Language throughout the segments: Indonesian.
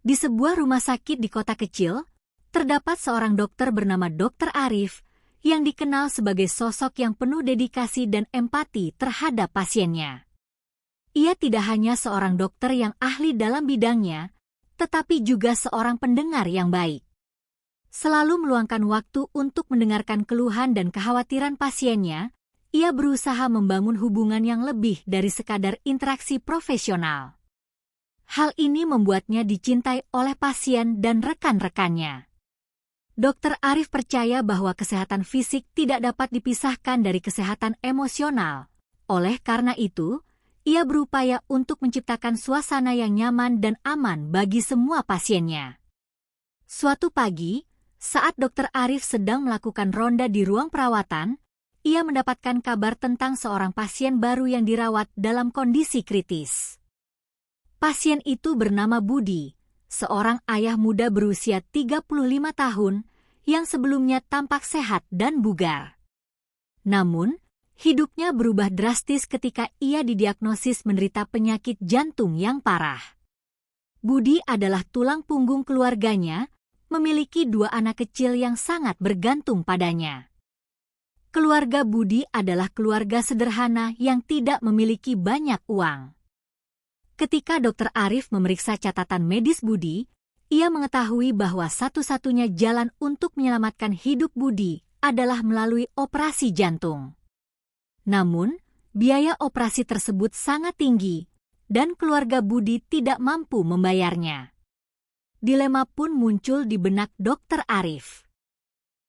Di sebuah rumah sakit di kota kecil, terdapat seorang dokter bernama Dr. Arif yang dikenal sebagai sosok yang penuh dedikasi dan empati terhadap pasiennya. Ia tidak hanya seorang dokter yang ahli dalam bidangnya, tetapi juga seorang pendengar yang baik. Selalu meluangkan waktu untuk mendengarkan keluhan dan kekhawatiran pasiennya, ia berusaha membangun hubungan yang lebih dari sekadar interaksi profesional. Hal ini membuatnya dicintai oleh pasien dan rekan-rekannya. Dr. Arif percaya bahwa kesehatan fisik tidak dapat dipisahkan dari kesehatan emosional. Oleh karena itu, ia berupaya untuk menciptakan suasana yang nyaman dan aman bagi semua pasiennya. Suatu pagi, saat Dr. Arif sedang melakukan ronda di ruang perawatan, ia mendapatkan kabar tentang seorang pasien baru yang dirawat dalam kondisi kritis. Pasien itu bernama Budi, seorang ayah muda berusia 35 tahun yang sebelumnya tampak sehat dan bugar. Namun, hidupnya berubah drastis ketika ia didiagnosis menderita penyakit jantung yang parah. Budi adalah tulang punggung keluarganya, memiliki 2 anak kecil yang sangat bergantung padanya. Keluarga Budi adalah keluarga sederhana yang tidak memiliki banyak uang. Ketika Dr. Arif memeriksa catatan medis Budi, ia mengetahui bahwa satu-satunya jalan untuk menyelamatkan hidup Budi adalah melalui operasi jantung. Namun, biaya operasi tersebut sangat tinggi, dan keluarga Budi tidak mampu membayarnya. Dilema pun muncul di benak Dr. Arif.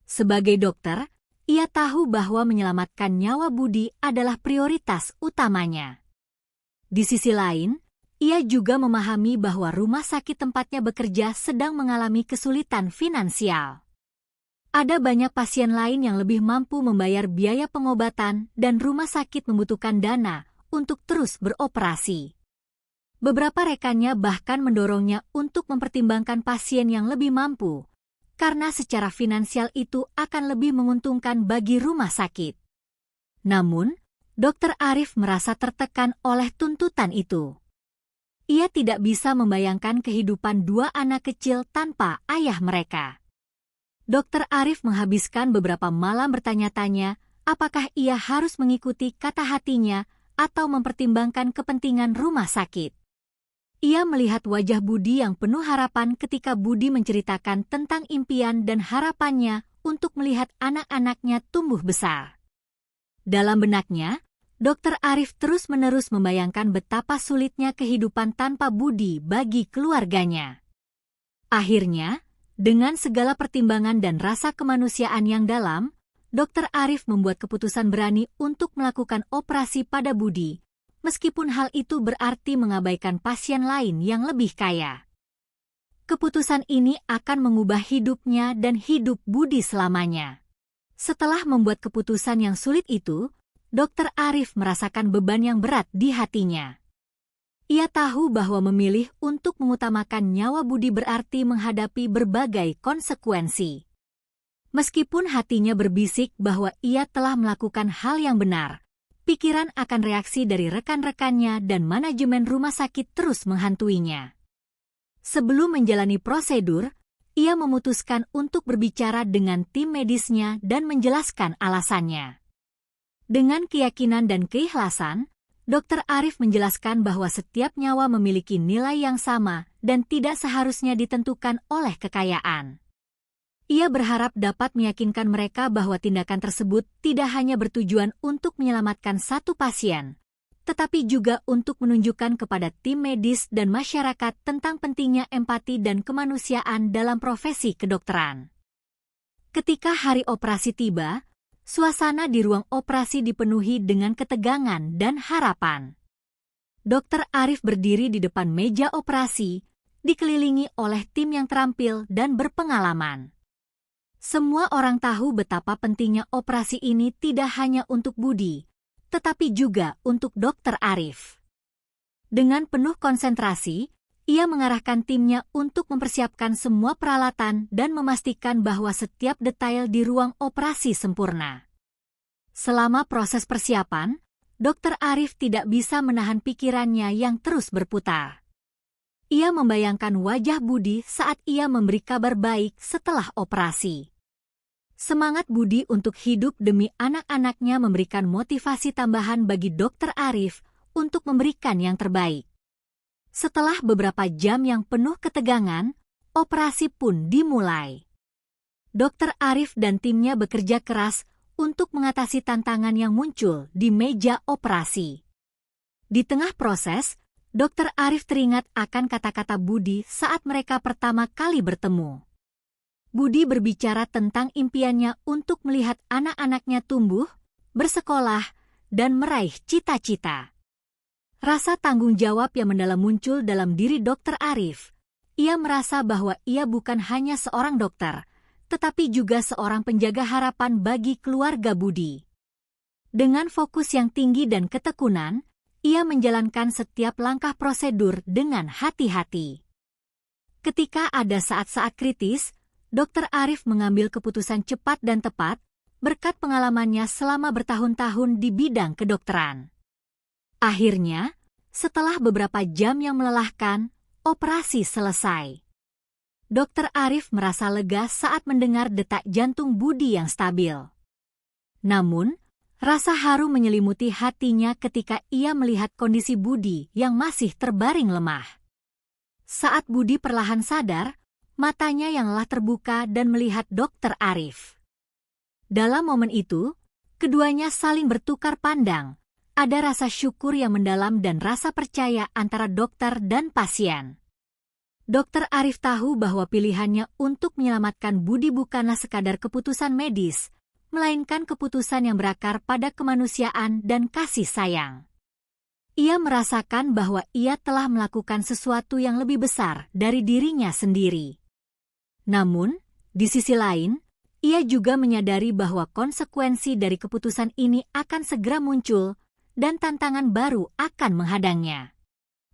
Sebagai dokter, ia tahu bahwa menyelamatkan nyawa Budi adalah prioritas utamanya. Di sisi lain, ia juga memahami bahwa rumah sakit tempatnya bekerja sedang mengalami kesulitan finansial. Ada banyak pasien lain yang lebih mampu membayar biaya pengobatan dan rumah sakit membutuhkan dana untuk terus beroperasi. Beberapa rekannya bahkan mendorongnya untuk mempertimbangkan pasien yang lebih mampu, karena secara finansial itu akan lebih menguntungkan bagi rumah sakit. Namun, Dr. Arif merasa tertekan oleh tuntutan itu. Ia tidak bisa membayangkan kehidupan 2 anak kecil tanpa ayah mereka. Dr. Arif menghabiskan beberapa malam bertanya-tanya apakah ia harus mengikuti kata hatinya atau mempertimbangkan kepentingan rumah sakit. Ia melihat wajah Budi yang penuh harapan ketika Budi menceritakan tentang impian dan harapannya untuk melihat anak-anaknya tumbuh besar. Dalam benaknya, Dr. Arif terus-menerus membayangkan betapa sulitnya kehidupan tanpa Budi bagi keluarganya. Akhirnya, dengan segala pertimbangan dan rasa kemanusiaan yang dalam, Dr. Arif membuat keputusan berani untuk melakukan operasi pada Budi, meskipun hal itu berarti mengabaikan pasien lain yang lebih kaya. Keputusan ini akan mengubah hidupnya dan hidup Budi selamanya. Setelah membuat keputusan yang sulit itu, Dr. Arif merasakan beban yang berat di hatinya. Ia tahu bahwa memilih untuk mengutamakan nyawa Budi berarti menghadapi berbagai konsekuensi. Meskipun hatinya berbisik bahwa ia telah melakukan hal yang benar, pikiran akan reaksi dari rekan-rekannya dan manajemen rumah sakit terus menghantuinya. Sebelum menjalani prosedur, ia memutuskan untuk berbicara dengan tim medisnya dan menjelaskan alasannya. Dengan keyakinan dan keikhlasan, Dr. Arif menjelaskan bahwa setiap nyawa memiliki nilai yang sama dan tidak seharusnya ditentukan oleh kekayaan. Ia berharap dapat meyakinkan mereka bahwa tindakan tersebut tidak hanya bertujuan untuk menyelamatkan satu pasien, tetapi juga untuk menunjukkan kepada tim medis dan masyarakat tentang pentingnya empati dan kemanusiaan dalam profesi kedokteran. Ketika hari operasi tiba, suasana di ruang operasi dipenuhi dengan ketegangan dan harapan. Dr. Arif berdiri di depan meja operasi, dikelilingi oleh tim yang terampil dan berpengalaman. Semua orang tahu betapa pentingnya operasi ini tidak hanya untuk Budi, tetapi juga untuk Dr. Arif. Dengan penuh konsentrasi, ia mengarahkan timnya untuk mempersiapkan semua peralatan dan memastikan bahwa setiap detail di ruang operasi sempurna. Selama proses persiapan, Dr. Arif tidak bisa menahan pikirannya yang terus berputar. Ia membayangkan wajah Budi saat ia memberi kabar baik setelah operasi. Semangat Budi untuk hidup demi anak-anaknya memberikan motivasi tambahan bagi Dokter Arif untuk memberikan yang terbaik. Setelah beberapa jam yang penuh ketegangan, operasi pun dimulai. Dokter Arif dan timnya bekerja keras untuk mengatasi tantangan yang muncul di meja operasi. Di tengah proses, Dokter Arif teringat akan kata-kata Budi saat mereka pertama kali bertemu. Budi berbicara tentang impiannya untuk melihat anak-anaknya tumbuh, bersekolah, dan meraih cita-cita. Rasa tanggung jawab yang mendalam muncul dalam diri Dokter Arif. Ia merasa bahwa ia bukan hanya seorang dokter, tetapi juga seorang penjaga harapan bagi keluarga Budi. Dengan fokus yang tinggi dan ketekunan, ia menjalankan setiap langkah prosedur dengan hati-hati. Ketika ada saat-saat kritis, Dokter Arif mengambil keputusan cepat dan tepat berkat pengalamannya selama bertahun-tahun di bidang kedokteran. Akhirnya, setelah beberapa jam yang melelahkan, operasi selesai. Dokter Arif merasa lega saat mendengar detak jantung Budi yang stabil. Namun, rasa haru menyelimuti hatinya ketika ia melihat kondisi Budi yang masih terbaring lemah. Saat Budi perlahan sadar, matanya yang lelah terbuka dan melihat Dokter Arif. Dalam momen itu, keduanya saling bertukar pandang. Ada rasa syukur yang mendalam dan rasa percaya antara dokter dan pasien. Dokter Arif tahu bahwa pilihannya untuk menyelamatkan Budi bukanlah sekadar keputusan medis, melainkan keputusan yang berakar pada kemanusiaan dan kasih sayang. Ia merasakan bahwa ia telah melakukan sesuatu yang lebih besar dari dirinya sendiri. Namun, di sisi lain, ia juga menyadari bahwa konsekuensi dari keputusan ini akan segera muncul dan tantangan baru akan menghadangnya.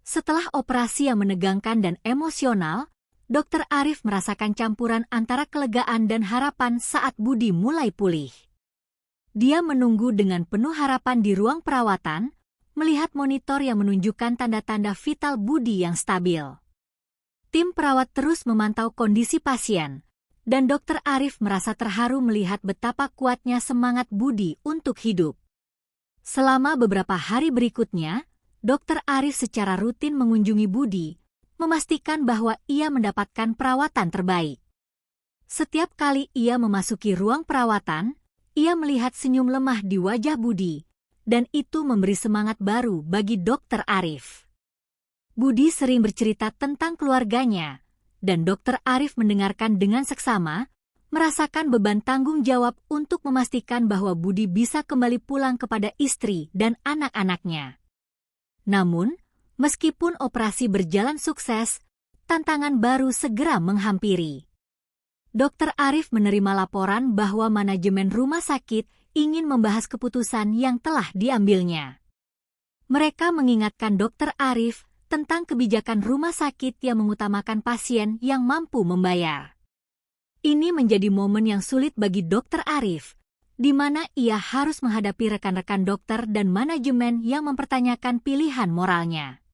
Setelah operasi yang menegangkan dan emosional, Dokter Arif merasakan campuran antara kelegaan dan harapan saat Budi mulai pulih. Dia menunggu dengan penuh harapan di ruang perawatan, melihat monitor yang menunjukkan tanda-tanda vital Budi yang stabil. Tim perawat terus memantau kondisi pasien, dan Dokter Arif merasa terharu melihat betapa kuatnya semangat Budi untuk hidup. Selama beberapa hari berikutnya, Dokter Arif secara rutin mengunjungi Budi, memastikan bahwa ia mendapatkan perawatan terbaik. Setiap kali ia memasuki ruang perawatan, ia melihat senyum lemah di wajah Budi, dan itu memberi semangat baru bagi Dokter Arif. Budi sering bercerita tentang keluarganya, dan Dokter Arif mendengarkan dengan seksama, merasakan beban tanggung jawab untuk memastikan bahwa Budi bisa kembali pulang kepada istri dan anak-anaknya. Namun, meskipun operasi berjalan sukses, tantangan baru segera menghampiri. Dokter Arif menerima laporan bahwa manajemen rumah sakit ingin membahas keputusan yang telah diambilnya. Mereka mengingatkan Dokter Arif tentang kebijakan rumah sakit yang mengutamakan pasien yang mampu membayar. Ini menjadi momen yang sulit bagi Dokter Arif, di mana ia harus menghadapi rekan-rekan dokter dan manajemen yang mempertanyakan pilihan moralnya.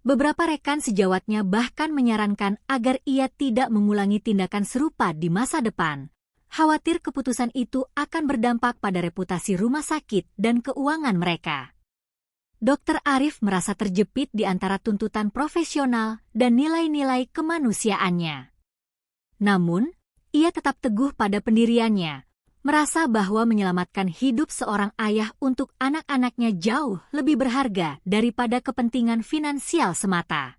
Beberapa rekan sejawatnya bahkan menyarankan agar ia tidak mengulangi tindakan serupa di masa depan, khawatir keputusan itu akan berdampak pada reputasi rumah sakit dan keuangan mereka. Dokter Arif merasa terjepit di antara tuntutan profesional dan nilai-nilai kemanusiaannya. Namun, ia tetap teguh pada pendiriannya, merasa bahwa menyelamatkan hidup seorang ayah untuk anak-anaknya jauh lebih berharga daripada kepentingan finansial semata.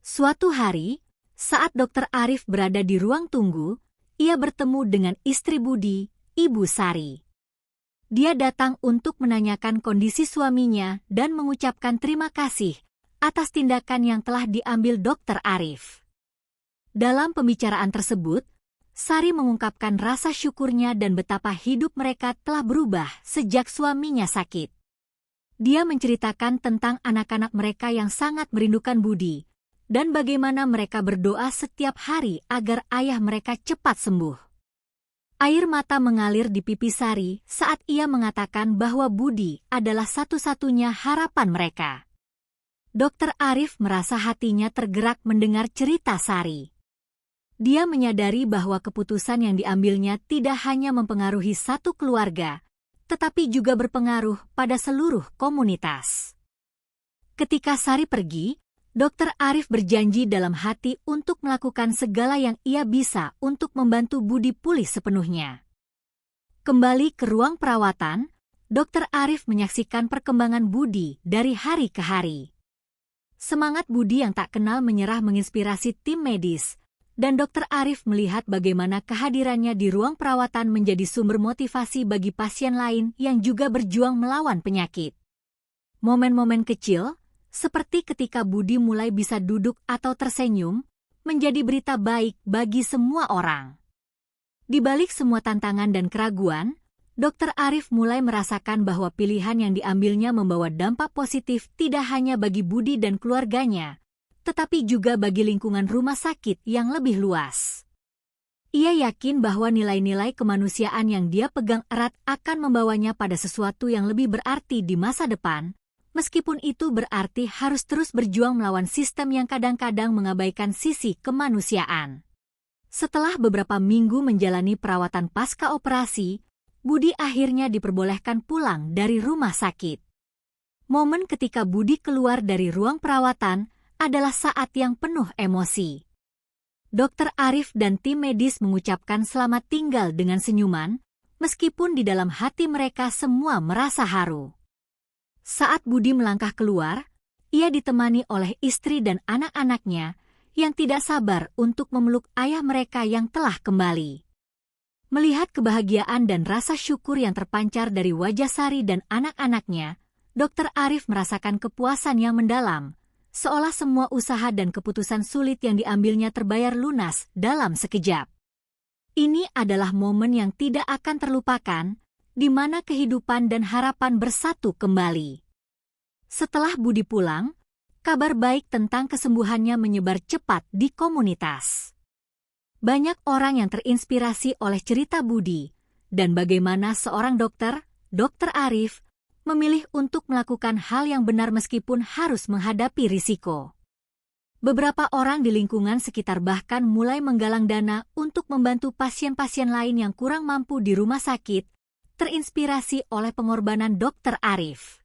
Suatu hari, saat Dokter Arif berada di ruang tunggu, ia bertemu dengan istri Budi, Ibu Sari. Dia datang untuk menanyakan kondisi suaminya dan mengucapkan terima kasih atas tindakan yang telah diambil Dokter Arif. Dalam pembicaraan tersebut, Sari mengungkapkan rasa syukurnya dan betapa hidup mereka telah berubah sejak suaminya sakit. Dia menceritakan tentang anak-anak mereka yang sangat merindukan Budi, dan bagaimana mereka berdoa setiap hari agar ayah mereka cepat sembuh. Air mata mengalir di pipi Sari saat ia mengatakan bahwa Budi adalah satu-satunya harapan mereka. Dokter Arif merasa hatinya tergerak mendengar cerita Sari. Dia menyadari bahwa keputusan yang diambilnya tidak hanya mempengaruhi satu keluarga, tetapi juga berpengaruh pada seluruh komunitas. Ketika Sari pergi, Dokter Arif berjanji dalam hati untuk melakukan segala yang ia bisa untuk membantu Budi pulih sepenuhnya. Kembali ke ruang perawatan, Dokter Arif menyaksikan perkembangan Budi dari hari ke hari. Semangat Budi yang tak kenal menyerah menginspirasi tim medis, dan Dokter Arif melihat bagaimana kehadirannya di ruang perawatan menjadi sumber motivasi bagi pasien lain yang juga berjuang melawan penyakit. Momen-momen kecil, seperti ketika Budi mulai bisa duduk atau tersenyum, menjadi berita baik bagi semua orang. Di balik semua tantangan dan keraguan, Dokter Arif mulai merasakan bahwa pilihan yang diambilnya membawa dampak positif tidak hanya bagi Budi dan keluarganya, tetapi juga bagi lingkungan rumah sakit yang lebih luas. Ia yakin bahwa nilai-nilai kemanusiaan yang dia pegang erat akan membawanya pada sesuatu yang lebih berarti di masa depan, meskipun itu berarti harus terus berjuang melawan sistem yang kadang-kadang mengabaikan sisi kemanusiaan. Setelah beberapa minggu menjalani perawatan pasca operasi, Budi akhirnya diperbolehkan pulang dari rumah sakit. Momen ketika Budi keluar dari ruang perawatan adalah saat yang penuh emosi. Dokter Arif dan tim medis mengucapkan selamat tinggal dengan senyuman, meskipun di dalam hati mereka semua merasa haru. Saat Budi melangkah keluar, ia ditemani oleh istri dan anak-anaknya yang tidak sabar untuk memeluk ayah mereka yang telah kembali. Melihat kebahagiaan dan rasa syukur yang terpancar dari wajah Sari dan anak-anaknya, Dokter Arif merasakan kepuasan yang mendalam, seolah semua usaha dan keputusan sulit yang diambilnya terbayar lunas dalam sekejap. Ini adalah momen yang tidak akan terlupakan, di mana kehidupan dan harapan bersatu kembali. Setelah Budi pulang, kabar baik tentang kesembuhannya menyebar cepat di komunitas. Banyak orang yang terinspirasi oleh cerita Budi, dan bagaimana seorang dokter, Dokter Arif, memilih untuk melakukan hal yang benar meskipun harus menghadapi risiko. Beberapa orang di lingkungan sekitar bahkan mulai menggalang dana untuk membantu pasien-pasien lain yang kurang mampu di rumah sakit, terinspirasi oleh pengorbanan Dokter Arif.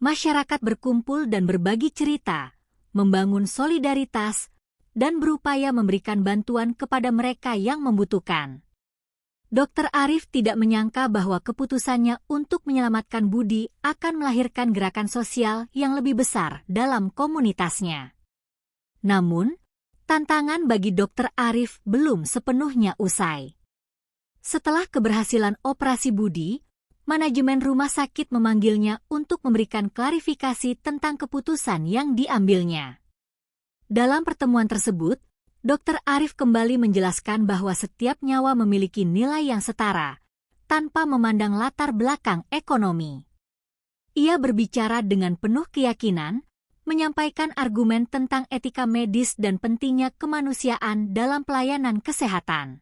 Masyarakat berkumpul dan berbagi cerita, membangun solidaritas, dan berupaya memberikan bantuan kepada mereka yang membutuhkan. Dokter Arif tidak menyangka bahwa keputusannya untuk menyelamatkan Budi akan melahirkan gerakan sosial yang lebih besar dalam komunitasnya. Namun, tantangan bagi Dokter Arif belum sepenuhnya usai. Setelah keberhasilan operasi Budi, manajemen rumah sakit memanggilnya untuk memberikan klarifikasi tentang keputusan yang diambilnya. Dalam pertemuan tersebut, Dokter Arif kembali menjelaskan bahwa setiap nyawa memiliki nilai yang setara, tanpa memandang latar belakang ekonomi. Ia berbicara dengan penuh keyakinan, menyampaikan argumen tentang etika medis dan pentingnya kemanusiaan dalam pelayanan kesehatan.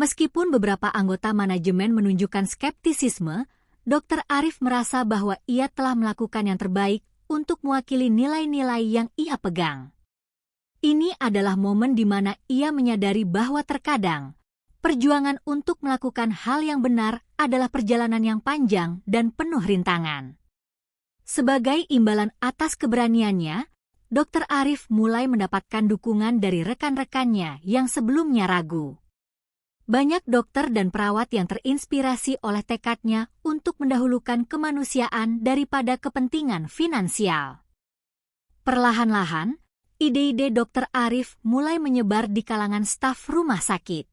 Meskipun beberapa anggota manajemen menunjukkan skeptisisme, Dokter Arif merasa bahwa ia telah melakukan yang terbaik untuk mewakili nilai-nilai yang ia pegang. Ini adalah momen di mana ia menyadari bahwa terkadang perjuangan untuk melakukan hal yang benar adalah perjalanan yang panjang dan penuh rintangan. Sebagai imbalan atas keberaniannya, Dokter Arif mulai mendapatkan dukungan dari rekan-rekannya yang sebelumnya ragu. Banyak dokter dan perawat yang terinspirasi oleh tekadnya untuk mendahulukan kemanusiaan daripada kepentingan finansial. Perlahan-lahan, ide-ide Dokter Arif mulai menyebar di kalangan staf rumah sakit.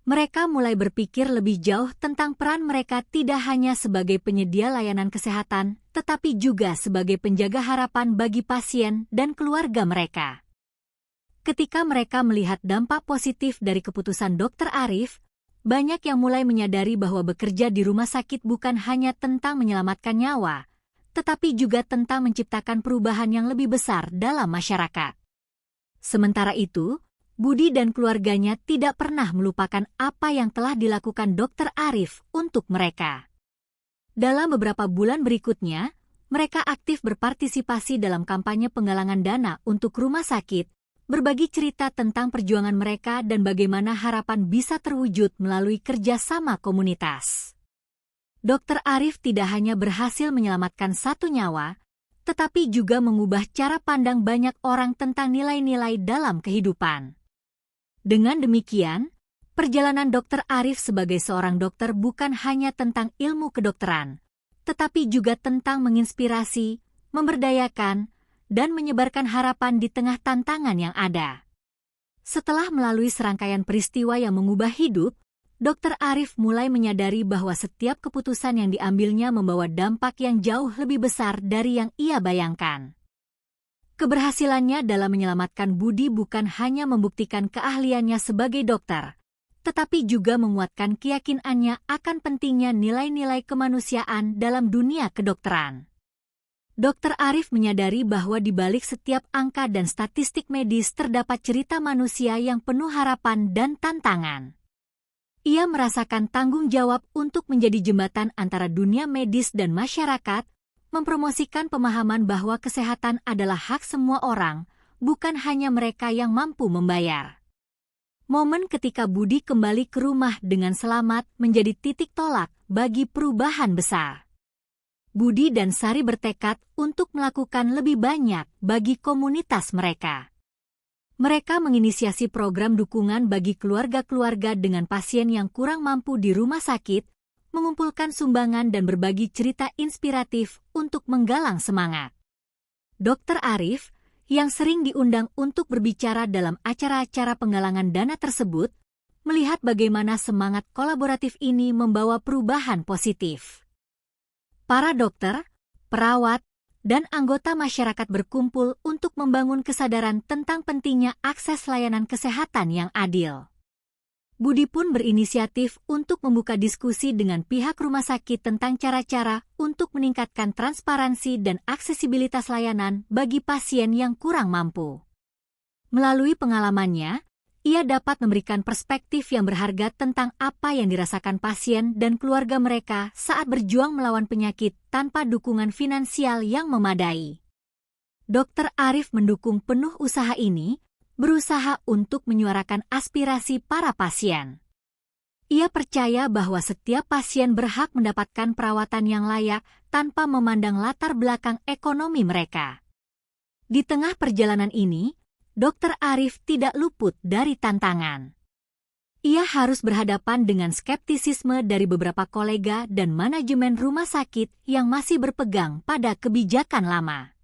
Mereka mulai berpikir lebih jauh tentang peran mereka tidak hanya sebagai penyedia layanan kesehatan, tetapi juga sebagai penjaga harapan bagi pasien dan keluarga mereka. Ketika mereka melihat dampak positif dari keputusan Dokter Arif, banyak yang mulai menyadari bahwa bekerja di rumah sakit bukan hanya tentang menyelamatkan nyawa, tetapi juga tentang menciptakan perubahan yang lebih besar dalam masyarakat. Sementara itu, Budi dan keluarganya tidak pernah melupakan apa yang telah dilakukan Dokter Arif untuk mereka. Dalam beberapa bulan berikutnya, mereka aktif berpartisipasi dalam kampanye penggalangan dana untuk rumah sakit, berbagi cerita tentang perjuangan mereka dan bagaimana harapan bisa terwujud melalui kerjasama komunitas. Dr. Arif tidak hanya berhasil menyelamatkan satu nyawa, tetapi juga mengubah cara pandang banyak orang tentang nilai-nilai dalam kehidupan. Dengan demikian, perjalanan Dr. Arif sebagai seorang dokter bukan hanya tentang ilmu kedokteran, tetapi juga tentang menginspirasi, memberdayakan, dan menyebarkan harapan di tengah tantangan yang ada. Setelah melalui serangkaian peristiwa yang mengubah hidup, Dr. Arif mulai menyadari bahwa setiap keputusan yang diambilnya membawa dampak yang jauh lebih besar dari yang ia bayangkan. Keberhasilannya dalam menyelamatkan Budi bukan hanya membuktikan keahliannya sebagai dokter, tetapi juga menguatkan keyakinannya akan pentingnya nilai-nilai kemanusiaan dalam dunia kedokteran. Dr. Arif menyadari bahwa di balik setiap angka dan statistik medis terdapat cerita manusia yang penuh harapan dan tantangan. Ia merasakan tanggung jawab untuk menjadi jembatan antara dunia medis dan masyarakat, mempromosikan pemahaman bahwa kesehatan adalah hak semua orang, bukan hanya mereka yang mampu membayar. Momen ketika Budi kembali ke rumah dengan selamat menjadi titik tolak bagi perubahan besar. Budi dan Sari bertekad untuk melakukan lebih banyak bagi komunitas mereka. Mereka menginisiasi program dukungan bagi keluarga-keluarga dengan pasien yang kurang mampu di rumah sakit, mengumpulkan sumbangan dan berbagi cerita inspiratif untuk menggalang semangat. Dr. Arif, yang sering diundang untuk berbicara dalam acara-acara penggalangan dana tersebut, melihat bagaimana semangat kolaboratif ini membawa perubahan positif. Para dokter, perawat, dan anggota masyarakat berkumpul untuk membangun kesadaran tentang pentingnya akses layanan kesehatan yang adil. Budi pun berinisiatif untuk membuka diskusi dengan pihak rumah sakit tentang cara-cara untuk meningkatkan transparansi dan aksesibilitas layanan bagi pasien yang kurang mampu. Melalui pengalamannya, ia dapat memberikan perspektif yang berharga tentang apa yang dirasakan pasien dan keluarga mereka saat berjuang melawan penyakit tanpa dukungan finansial yang memadai. Dr. Arif mendukung penuh usaha ini, berusaha untuk menyuarakan aspirasi para pasien. Ia percaya bahwa setiap pasien berhak mendapatkan perawatan yang layak tanpa memandang latar belakang ekonomi mereka. Di tengah perjalanan ini, Dr. Arif tidak luput dari tantangan. Ia harus berhadapan dengan skeptisisme dari beberapa kolega dan manajemen rumah sakit yang masih berpegang pada kebijakan lama.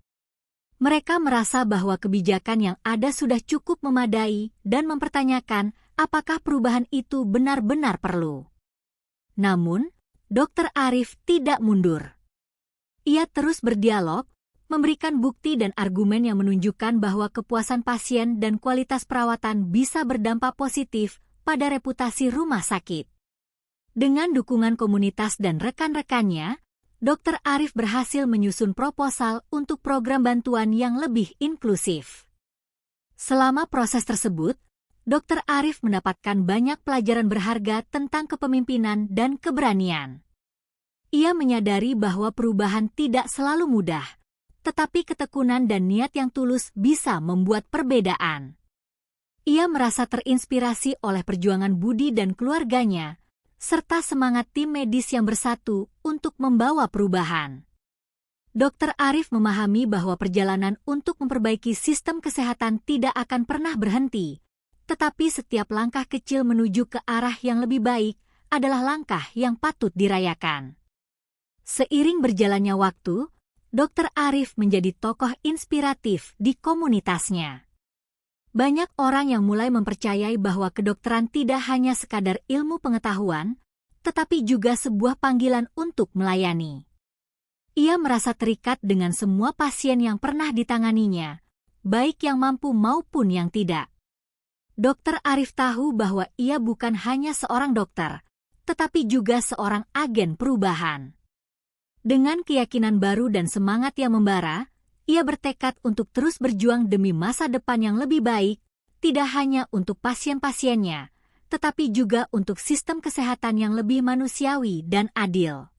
Mereka merasa bahwa kebijakan yang ada sudah cukup memadai dan mempertanyakan apakah perubahan itu benar-benar perlu. Namun, Dr. Arif tidak mundur. Ia terus berdialog, memberikan bukti dan argumen yang menunjukkan bahwa kepuasan pasien dan kualitas perawatan bisa berdampak positif pada reputasi rumah sakit. Dengan dukungan komunitas dan rekan-rekannya, Dr. Arif berhasil menyusun proposal untuk program bantuan yang lebih inklusif. Selama proses tersebut, Dr. Arif mendapatkan banyak pelajaran berharga tentang kepemimpinan dan keberanian. Ia menyadari bahwa perubahan tidak selalu mudah, tetapi ketekunan dan niat yang tulus bisa membuat perbedaan. Ia merasa terinspirasi oleh perjuangan Budi dan keluarganya, serta semangat tim medis yang bersatu untuk membawa perubahan. Dr. Arif memahami bahwa perjalanan untuk memperbaiki sistem kesehatan tidak akan pernah berhenti, tetapi setiap langkah kecil menuju ke arah yang lebih baik adalah langkah yang patut dirayakan. Seiring berjalannya waktu, Dr. Arif menjadi tokoh inspiratif di komunitasnya. Banyak orang yang mulai mempercayai bahwa kedokteran tidak hanya sekadar ilmu pengetahuan, tetapi juga sebuah panggilan untuk melayani. Ia merasa terikat dengan semua pasien yang pernah ditanganinya, baik yang mampu maupun yang tidak. Dr. Arif tahu bahwa ia bukan hanya seorang dokter, tetapi juga seorang agen perubahan. Dengan keyakinan baru dan semangat yang membara, ia bertekad untuk terus berjuang demi masa depan yang lebih baik, tidak hanya untuk pasien-pasiennya, tetapi juga untuk sistem kesehatan yang lebih manusiawi dan adil.